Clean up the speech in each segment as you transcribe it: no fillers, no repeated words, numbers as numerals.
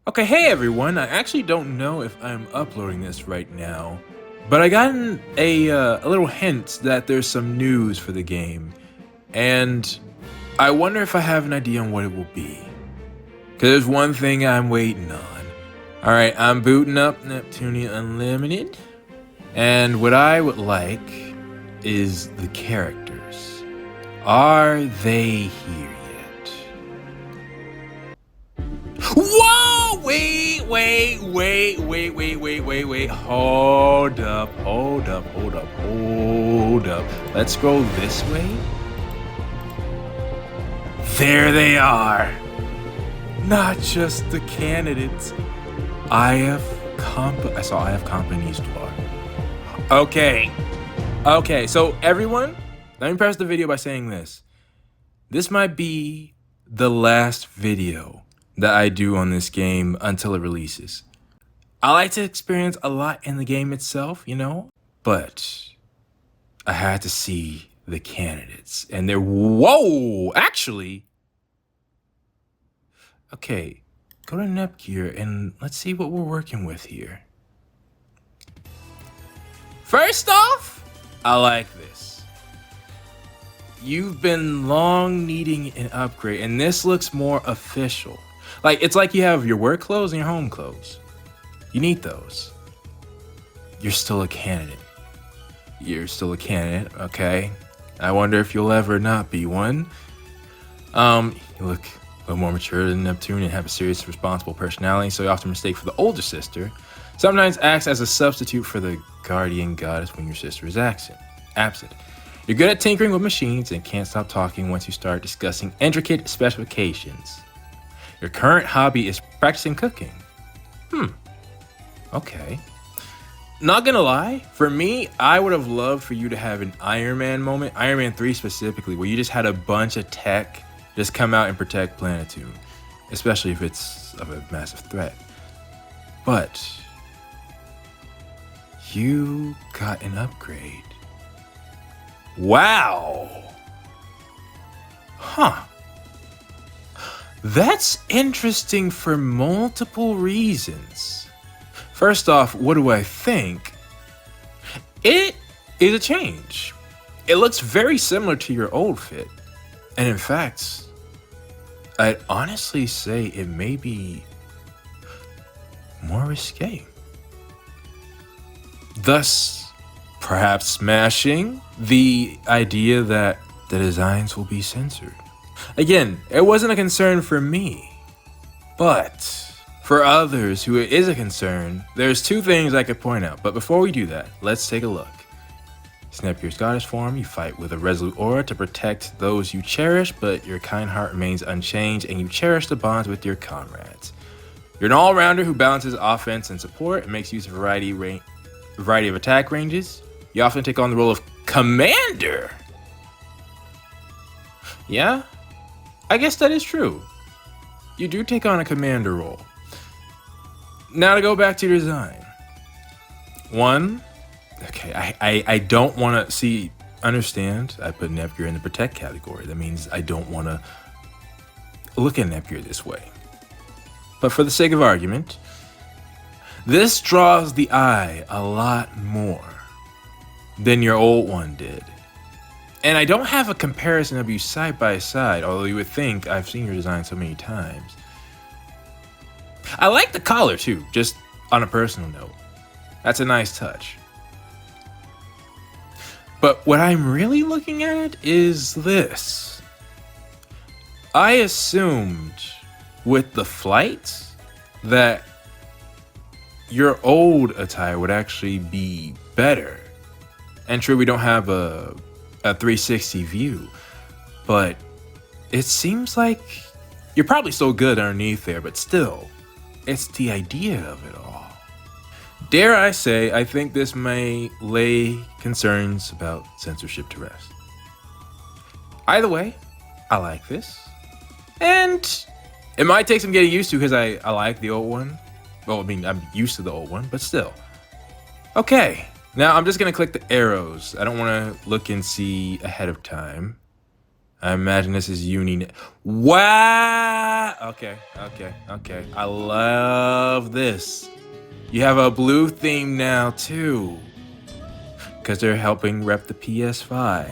Okay, hey everyone. I actually don't know if I'm uploading this right now, but I got a little hint that there's some news for the game, and I wonder if I have an idea on what it will be. Cause there's one thing I'm waiting on. All right, I'm booting up Neptunia Unlimited, and what I would like is the characters. Are they here yet? Whoa! Wait. Hold up. Let's go this way. There they are. Not just the candidates. I saw IF Company's door. Okay, so everyone, let me preface the video by saying this. This might be the last video that I do on this game until it releases. I like to experience a lot in the game itself, but I had to see the candidates and they're, whoa, actually, okay, go to Nepgear and let's see what we're working with here. First off, I like this. You've been long needing an upgrade and this looks more official. Like, it's like you have your work clothes and your home clothes. You need those. You're still a candidate. Okay? I wonder if you'll ever not be one. You look a little more mature than Neptune and have a serious, responsible personality, so you often mistake for the older sister. Sometimes acts as a substitute for the guardian goddess when your sister is absent. You're good at tinkering with machines and can't stop talking once you start discussing intricate specifications. Your current hobby is practicing cooking. Okay. Not gonna lie, for me, I would have loved for you to have an Iron Man moment, Iron Man 3 specifically, where you just had a bunch of tech just come out and protect Planetune, especially if it's of a massive threat. But you got an upgrade. Wow. Huh. That's interesting for multiple reasons. First off, what do I think? It is a change. It looks very similar to your old fit. And in fact, I'd honestly say it may be more risque. Thus, perhaps smashing the idea that the designs will be censored. Again, it wasn't a concern for me, but for others who it is a concern, there's two things I could point out. But before we do that, let's take a look. Nepgear's goddess form, you fight with a resolute aura to protect those you cherish, but your kind heart remains unchanged and you cherish the bonds with your comrades. You're an all-rounder who balances offense and support and makes use of a variety of attack ranges. You often take on the role of commander. Yeah? I guess that is true. You do take on a commander role. Now to go back to your design. One, okay, I don't want to understand, I put Nepgear in the protect category. That means I don't want to look at Nepgear this way. But for the sake of argument, this draws the eye a lot more than your old one did. And I don't have a comparison of you side by side, although you would think I've seen your design so many times. I like the collar too, just on a personal note. That's a nice touch. But what I'm really looking at is this. I assumed with the flight that your old attire would actually be better. And true, we don't have a 360 view, but it seems like you're probably so good underneath there, but still, it's the idea of it all. Dare I say, I think this may lay concerns about censorship to rest. Either way, I like this. And it might take some getting used to because I like the old one. Well, I mean, I'm used to the old one, but still. Okay, now I'm just gonna click the arrows. I don't wanna look and see ahead of time. I imagine this is uni. Wow. Okay. I love this. You have a blue theme now too, because they're helping rep the PS5.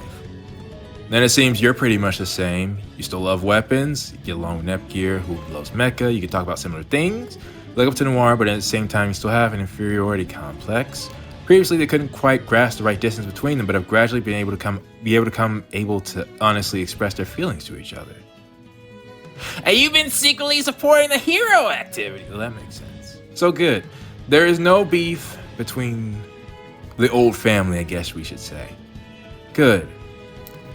Then it seems you're pretty much the same. You still love weapons. You get along with Nepgear, who loves mecha. You can talk about similar things. Look up to Noir, but at the same time, you still have an inferiority complex. Previously, they couldn't quite grasp the right distance between them, but have gradually been able to honestly express their feelings to each other. And you've been secretly supporting the hero activity. Well, that makes sense. So good. There is no beef between the old family, I guess we should say. Good.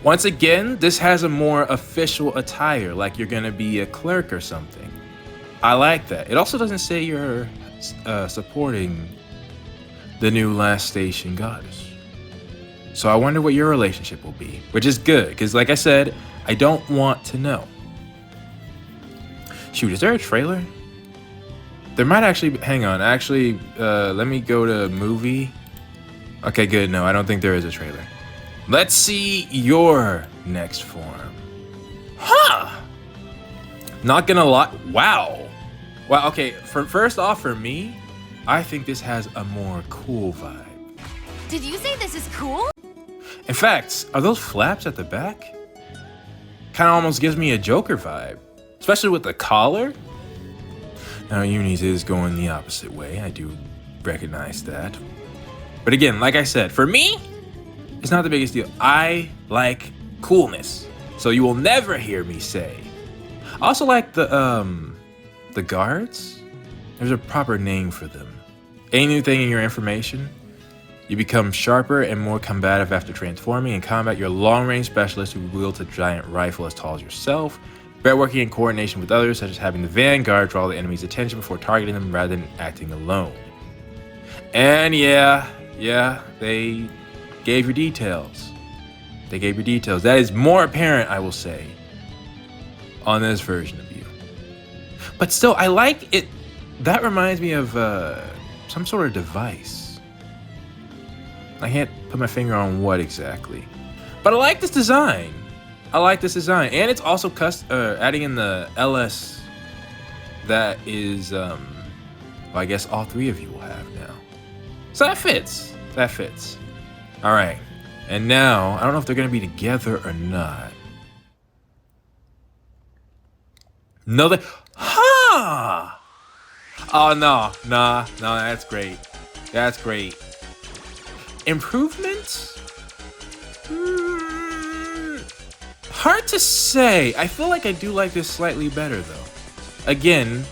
Once again, this has a more official attire, like you're gonna be a clerk or something. I like that. It also doesn't say you're supporting the new last station goddess. So I wonder what your relationship will be, which is good, because like I said, I don't want to know. Shoot, is there a trailer? There might actually be, hang on, actually, let me go to movie. Okay, good, no, I don't think there is a trailer. Let's see your next form. Huh! Not gonna lie, wow. Wow, okay, first off for me, I think this has a more cool vibe. Did you say this is cool? In fact, are those flaps at the back? Kinda almost gives me a Joker vibe, especially with the collar. Now, Unis is going the opposite way, I do recognize that. But again, like I said, for me, it's not the biggest deal. I like coolness, so you will never hear me say. I also like the guards. There's a proper name for them. Any new thing in your information, you become sharper and more combative after transforming. In combat, you're a long-range specialist who wields a giant rifle as tall as yourself. Better working in coordination with others, such as having the vanguard draw the enemy's attention before targeting them rather than acting alone. And yeah, they gave you details. That is more apparent, I will say, on this version of you. But still, I like it. That reminds me of some sort of device. I can't put my finger on what exactly. But I like this design. And it's also adding in the LS that is, well, I guess all three of you will have now. So that fits. All right, and now, I don't know if they're gonna be together or not. No, they, ha! Oh, no, that's great. Improvements? Hard to say. I feel like I do like this slightly better, though. Again,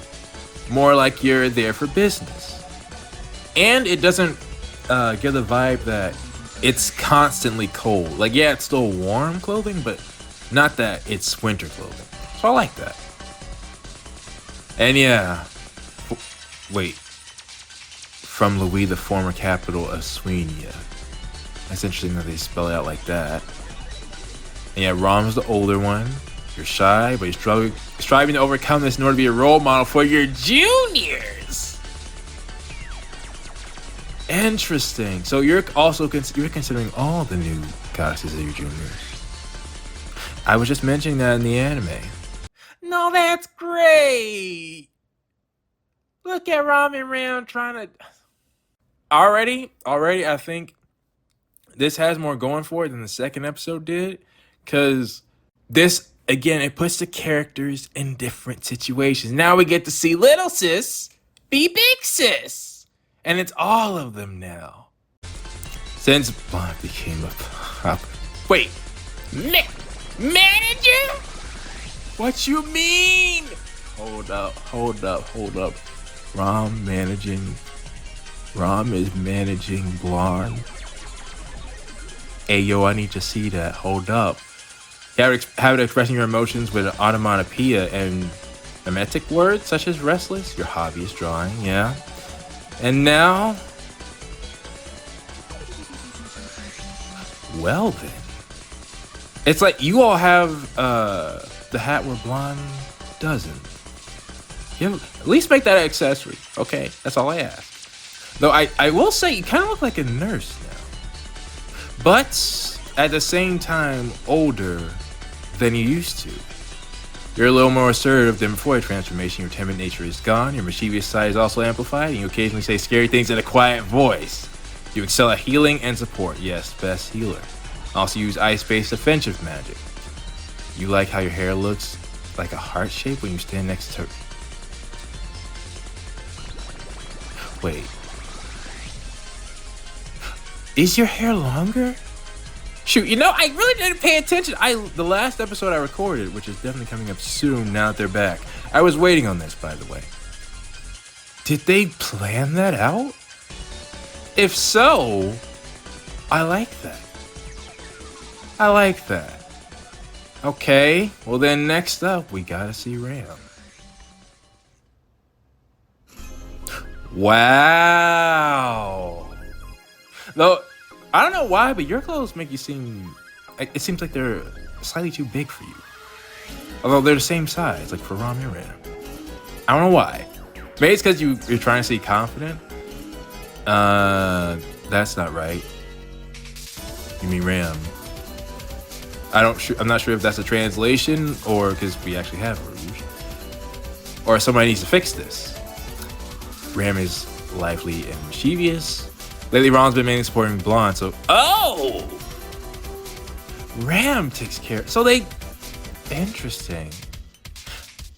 more like you're there for business. And it doesn't give the vibe that it's constantly cold. Like, yeah, it's still warm clothing, but not that it's winter clothing. So I like that. And yeah, wait. From Louis, the former capital of Swenia. That's interesting that they spell it out like that. And yeah, Rom's the older one. You're shy, but you're striving to overcome this in order to be a role model for your juniors. Interesting. So you're also considering all the new goddesses of your juniors. I was just mentioning that in the anime. No, that's great. Look at Rom and Ram trying to. Already, I think this has more going for it than the second episode did, because this again it puts the characters in different situations. Now we get to see little sis be big sis. And it's all of them now. Since Bond became a pop. Wait, manager? What you mean? Hold up. Rom is managing Blonde. Hey, yo, I need to see that. Hold up. Have it expressing your emotions with an onomatopoeia and mimetic words such as restless. Your hobby is drawing, yeah. And now, well then, it's like you all have the hat where Blonde doesn't. You at least make that an accessory, okay? That's all I ask. Though I will say you kind of look like a nurse now, but at the same time older than you used to. You're a little more assertive than before your transformation. Your timid nature is gone. Your mischievous side is also amplified, and you occasionally say scary things in a quiet voice. You excel at healing and support. Yes, best healer. Also use ice-based offensive magic. You like how your hair looks like a heart shape when you stand next to... Wait. Is your hair longer? Shoot, you know, I really didn't pay attention. The last episode I recorded, which is definitely coming up soon now that they're back. I was waiting on this, by the way. Did they plan that out? If so, I like that. I like that. Okay, well then next up, we gotta see Ram. Wow. Though, I don't know why, but your clothes make you seem... It seems like they're slightly too big for you. Although they're the same size, like for Rom and Ram. I don't know why. Maybe it's because you're trying to stay confident. That's not right. You mean Ram. I'm not sure if that's a translation or because we actually have Rouge. Or somebody needs to fix this. Ram is lively and mischievous. Lately, Rom's been mainly supporting Blonde, so... Oh! Ram takes care... So they... Interesting.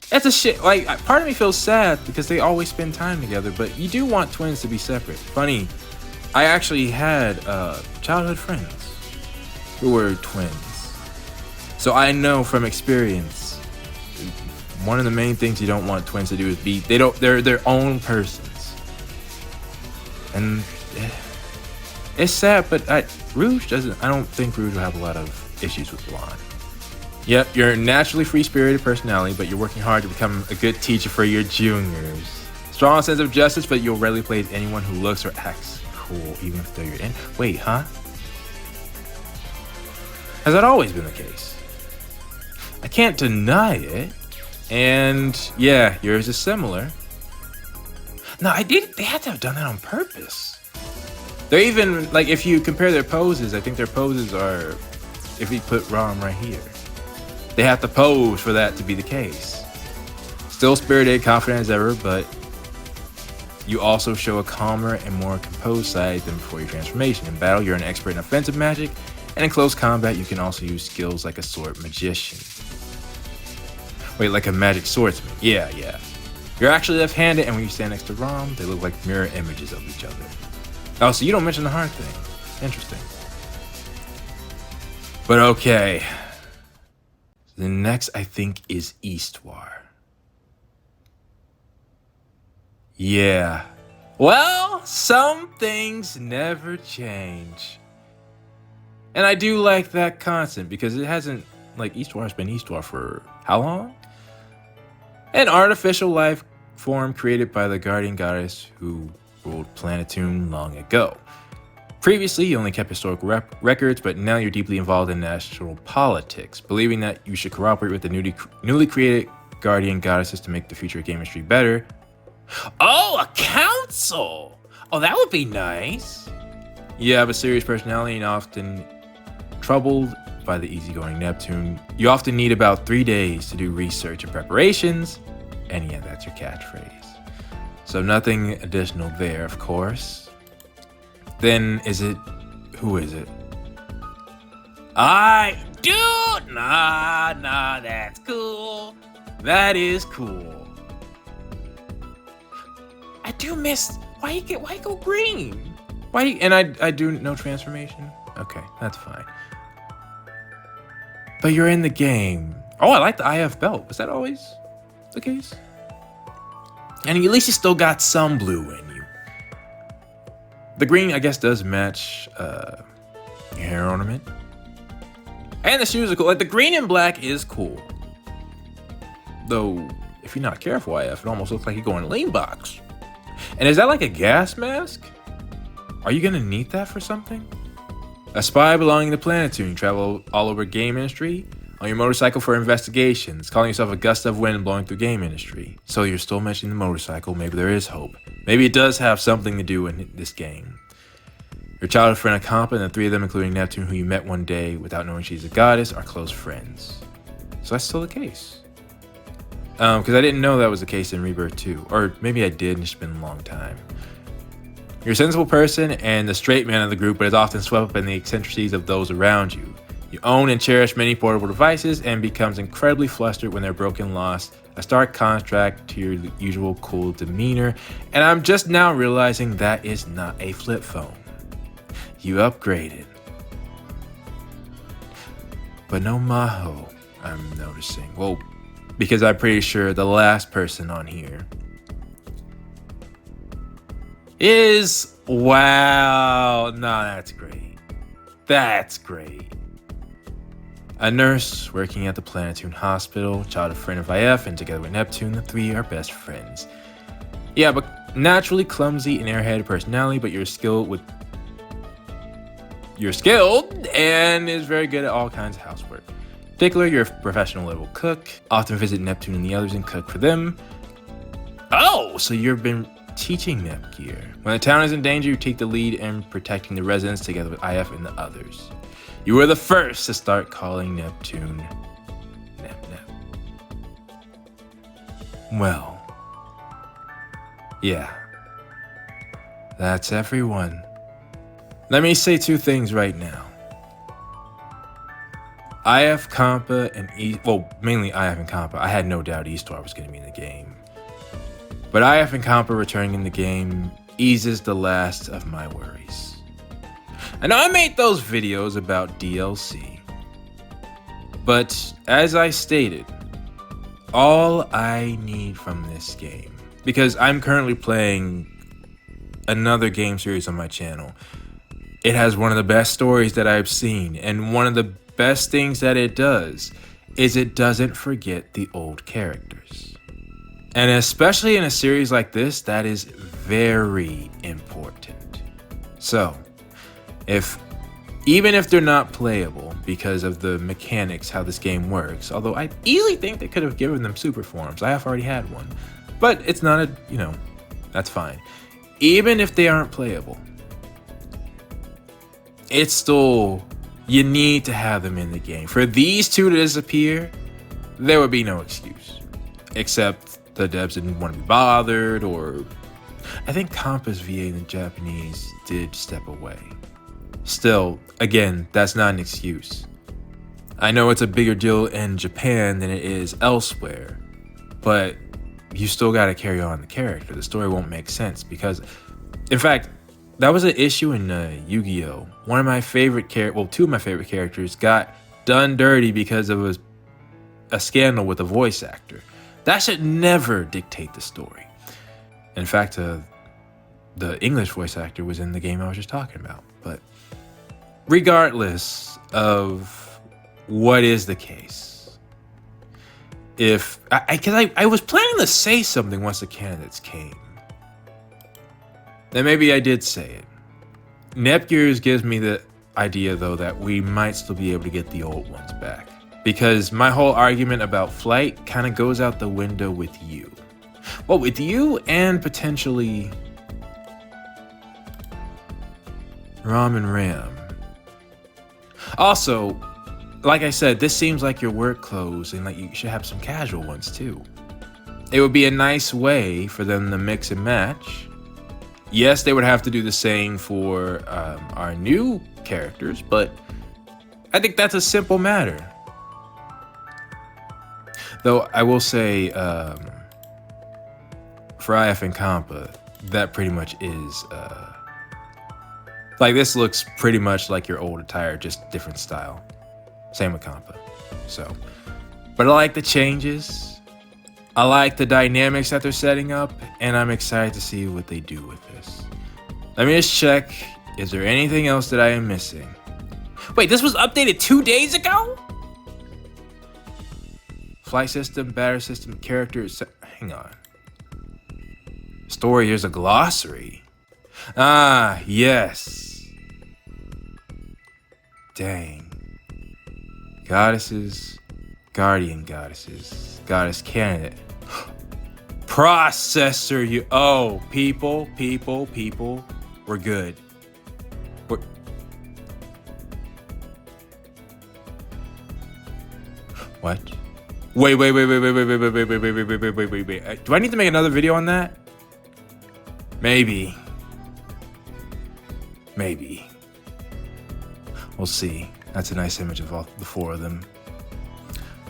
That's a shit... Like, part of me feels sad because they always spend time together, but you do want twins to be separate. Funny, I actually had childhood friends who were twins. So I know from experience, one of the main things you don't want twins to do is be... They're their own persons. And... It's sad, but Rouge doesn't... I don't think Rouge will have a lot of issues with Blonde. Yep, you're a naturally free-spirited personality, but you're working hard to become a good teacher for your juniors. Strong sense of justice, but you'll rarely please anyone who looks or acts cool, even if they're your in... Wait, huh? Has that always been the case? I can't deny it. And, yeah, yours is similar. No, they had to have done that on purpose. They're even, like, if you compare their poses, I think their poses are, if we put Rom right here, they have to pose for that to be the case. Still spirited, confident as ever, but you also show a calmer and more composed side than before your transformation. In battle, you're an expert in offensive magic, and in close combat, you can also use skills like a sword magician. Wait, like a magic swordsman. Yeah. You're actually left-handed, and when you stand next to Rom, they look like mirror images of each other. Oh, so you don't mention the heart thing. Interesting. But okay. The next, I think, is Histoire. Yeah. Well, some things never change. And I do like that concept because it hasn't, like, Histoire's been Histoire for how long? An artificial life form created by the guardian goddess who ruled Planetoon long ago. Previously, you only kept historical records, but now you're deeply involved in national politics, believing that you should cooperate with the newly created guardian goddesses to make the future of game industry better. Oh, a council! Oh, that would be nice. You have a serious personality and often troubled by the easygoing Neptune. You often need about 3 days to do research and preparations, and yeah, that's your catchphrase. So nothing additional there, of course. Then who is it? Dude, nah, that's cool. That is cool. I do miss, why go green? And I do no transformation? Okay, that's fine. But you're in the game. Oh, I like the IF belt. Was that always the case? And at least you still got some blue in you. The green, I guess, does match your hair ornament. And the shoes are cool. Like, the green and black is cool. Though, if you're not careful, IF, it almost looks like you're going lean box. And is that like a gas mask? Are you gonna need that for something? A spy belonging to Planetoon, travel all over game industry on your motorcycle for investigations, calling yourself a gust of wind blowing through game industry. So you're still mentioning the motorcycle. Maybe there is hope. Maybe it does have something to do in this game. Your childhood friend, Compa, and the three of them, including Neptune, who you met one day without knowing she's a goddess, are close friends. So that's still the case. Because I didn't know that was the case in Rebirth 2. Or maybe I did, and it's been a long time. You're a sensible person and the straight man of the group, but is often swept up in the eccentricities of those around you. You own and cherish many portable devices and becomes incredibly flustered when they're broken, lost, a stark contrast to your usual cool demeanor. And I'm just now realizing that is not a flip phone. You upgraded. But no Maho, I'm noticing. Well, because I'm pretty sure the last person on here is... Wow. Nah, that's great. That's great. A nurse working at the Planetoon Hospital, child of friend of IF, and together with Neptune, the three are best friends. Yeah, but naturally clumsy and airheaded personality, but you're skilled and is very good at all kinds of housework. In particular, you're a professional level cook, often visit Neptune and the others and cook for them. Oh, so you've been teaching Nepgear. When the town is in danger, you take the lead in protecting the residents together with IF and the others. You were the first to start calling Neptune Nep. Well, yeah, that's everyone. Let me say two things right now. IF, Compa, and mainly IF and Compa. I had no doubt Eastar was going to be in the game. But IF and Compa returning in the game eases the last of my worries. I know I made those videos about DLC, but as I stated, all I need from this game, because I'm currently playing another game series on my channel, it has one of the best stories that I've seen, and one of the best things that it does is it doesn't forget the old characters. And especially in a series like this, that is very important. So, even if they're not playable because of the mechanics, how this game works, although I easily think they could have given them super forms. I have already had one, but it's not that's fine. Even if they aren't playable, it's still, you need to have them in the game. For these two to disappear, there would be no excuse, except the devs didn't want to be bothered, or I think COMPA'S VA in the Japanese did step away. Still, again, that's not an excuse. I know it's a bigger deal in Japan than it is elsewhere, but you still gotta carry on the character. The story won't make sense because, in fact, that was an issue in Yu-Gi-Oh! One of my favorite two of my favorite characters got done dirty because of a scandal with a voice actor. That should never dictate the story. In fact, the English voice actor was in the game I was just talking about, but regardless of what is the case, because I was planning to say something once the candidates came, then maybe I did say it. Nepgear gives me the idea, though, that we might still be able to get the old ones back, because my whole argument about flight kind of goes out the window with you. Well, with you and potentially Rom and Ram. Also, like I said, this seems like your work clothes, and like you should have some casual ones too. It would be a nice way for them to mix and match. Yes, they would have to do the same for our new characters, but I think that's a simple matter. Though I will say, for IF and Compa, that pretty much is like, this looks pretty much like your old attire, just different style. Same with Compa. So, but I like the changes. I like the dynamics that they're setting up, and I'm excited to see what they do with this. Let me just check. Is there anything else that I am missing? Wait, this was updated 2 days ago? Flight system, battery system, characters. Hang on. Story, here's a glossary. Ah, yes. Dang. Goddesses, guardian goddesses, goddess candidate. Processor, people, we're good. What? Wait. Do I need to make another video on that? Maybe. We'll see. That's a nice image of all the four of them.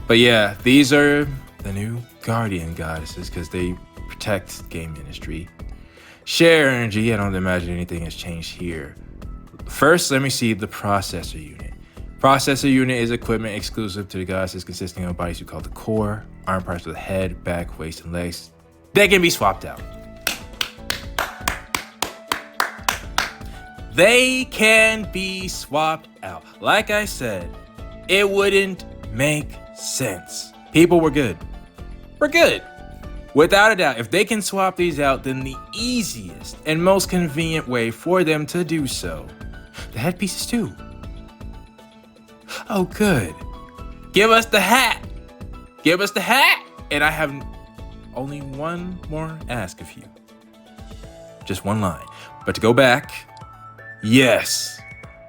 But yeah, these are the new guardian goddesses because they protect the game industry. Share energy. I don't imagine anything has changed here. First, let me see the processor unit. Processor unit is equipment exclusive to the goddesses consisting of bodies we call the core, arm parts of the head, back, waist, and legs. They can be swapped out. They can be swapped out. Like I said, it wouldn't make sense. People were good. We're good. Without a doubt, if they can swap these out, then the easiest and most convenient way for them to do so, the headpieces too. Oh, good. Give us the hat. Give us the hat. And I have only one more ask of you. Just one line. But to go back, yes,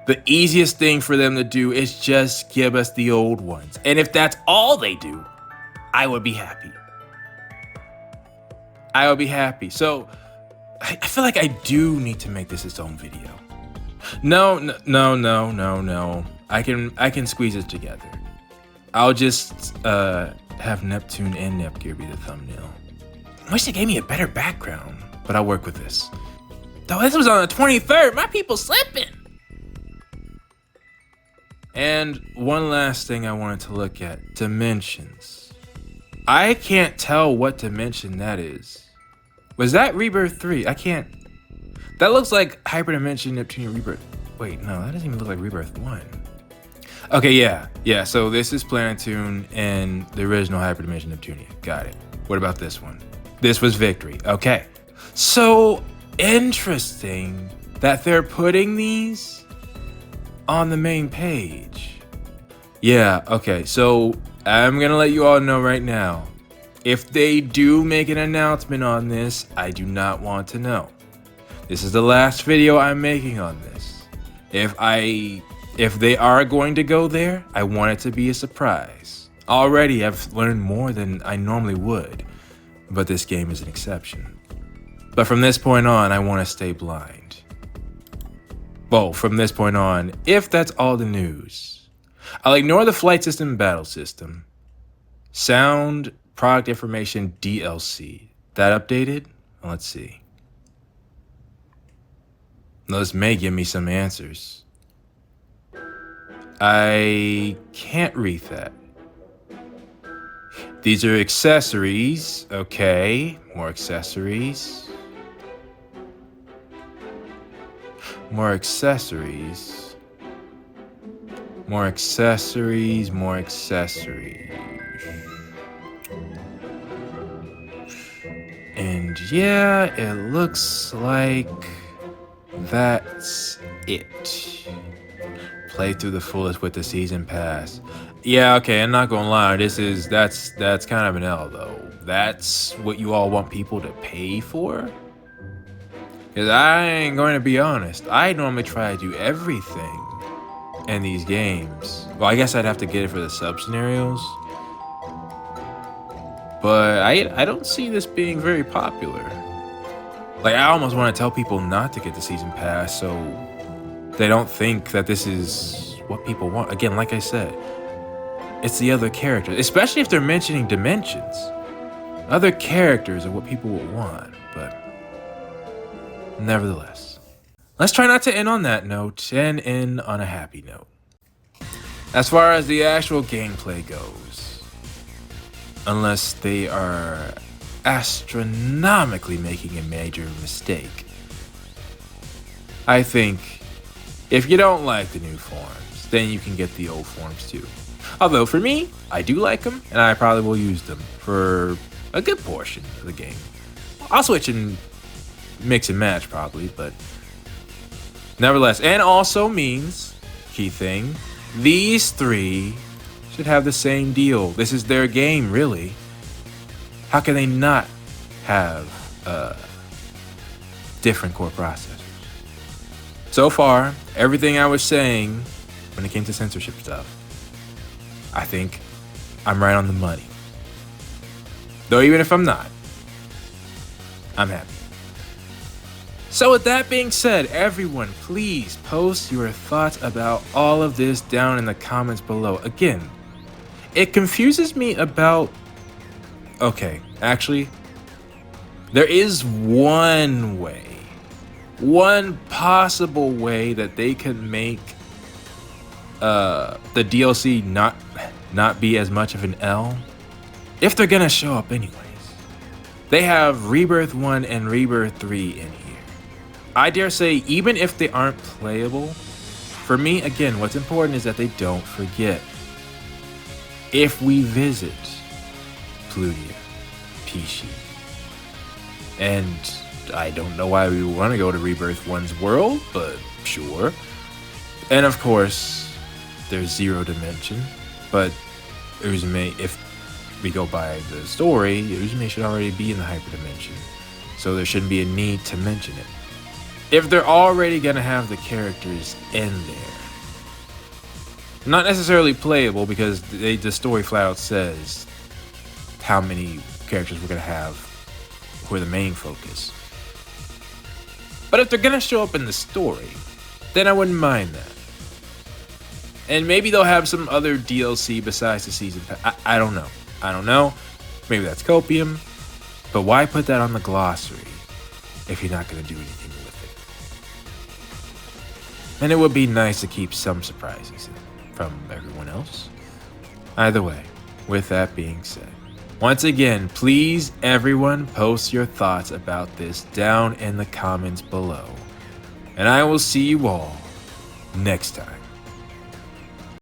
the easiest thing for them to do is just give us the old ones. And if that's all they do, I would be happy. I would be happy. So I feel like I do need to make this its own video. No. I can squeeze it together. I'll just have Neptune and Nepgear be the thumbnail. I wish they gave me a better background, but I'll work with this. Though this was on the 23rd, my people slipping. And one last thing I wanted to look at, dimensions. I can't tell what dimension that is. Was that Rebirth 3? I can't. That looks like Hyperdimension Neptunia Rebirth. Wait, no, that doesn't even look like Rebirth 1. Okay, yeah, so this is Planetune and the original Hyperdimension Neptunia. Got it. What about this one? This was Victory. Okay. So interesting that they're putting these on the main page. Yeah, okay, so I'm gonna let you all know right now. If they do make an announcement on this, I do not want to know. This is the last video I'm making on this. If they are going to go there, I want it to be a surprise. Already, I've learned more than I normally would, but this game is an exception. But from this point on, I want to stay blind. Well, from this point on, if that's all the news, I'll ignore the flight system and battle system. Sound, product information, DLC. That updated? Let's see. This may give me some answers. I can't read that. These are accessories. Okay, more accessories. More accessories. More accessories. More accessories. And yeah, it looks like that's it. Play through the fullest with the season pass. Yeah, okay, I'm not gonna lie, that's kind of an L though. That's what you all want people to pay for? Cause I ain't going to be honest, I normally try to do everything in these games. Well, I guess I'd have to get it for the sub scenarios. But I don't see this being very popular. Like, I almost want to tell people not to get the season pass so they don't think that this is what people want. Again, like I said, it's the other characters, especially if they're mentioning dimensions. Other characters are what people will want, but nevertheless. Let's try not to end on that note and end on a happy note. As far as the actual gameplay goes, unless they are astronomically making a major mistake, I think if you don't like the new forms, then you can get the old forms too. Although for me, I do like them, and I probably will use them for a good portion of the game. I'll switch and mix and match probably, but nevertheless. And also means, key thing, these three should have the same deal. This is their game, really. How can they not have different core processors? So far, everything I was saying when it came to censorship stuff, I think I'm right on the money. Though even if I'm not, I'm happy. So with that being said, everyone, please post your thoughts about all of this down in the comments below. Again, it confuses me about... Okay, actually, there is one way, one possible way that they can make the DLC not be as much of an L, if they're gonna show up anyways. They have Rebirth 1 and Rebirth 3 in here. I dare say, even if they aren't playable, for me, again, what's important is that they don't forget. If we visit Plutia, Pishi, and I don't know why we want to go to Rebirth 1's world, but sure. And of course, there's Zero Dimension, but Uzume, if we go by the story, Uzume should already be in the hyperdimension, so there shouldn't be a need to mention it. If they're already gonna have the characters in there, not necessarily playable because the story flat out says how many characters we're gonna have who are the main focus. But if they're gonna show up in the story, then I wouldn't mind that. And maybe they'll have some other DLC besides the season pass. I don't know. I don't know. Maybe that's copium. But why put that on the glossary if you're not gonna do anything with it? And it would be nice to keep some surprises from everyone else. Either way, with that being said, once again, please everyone post your thoughts about this down in the comments below. And I will see you all next time.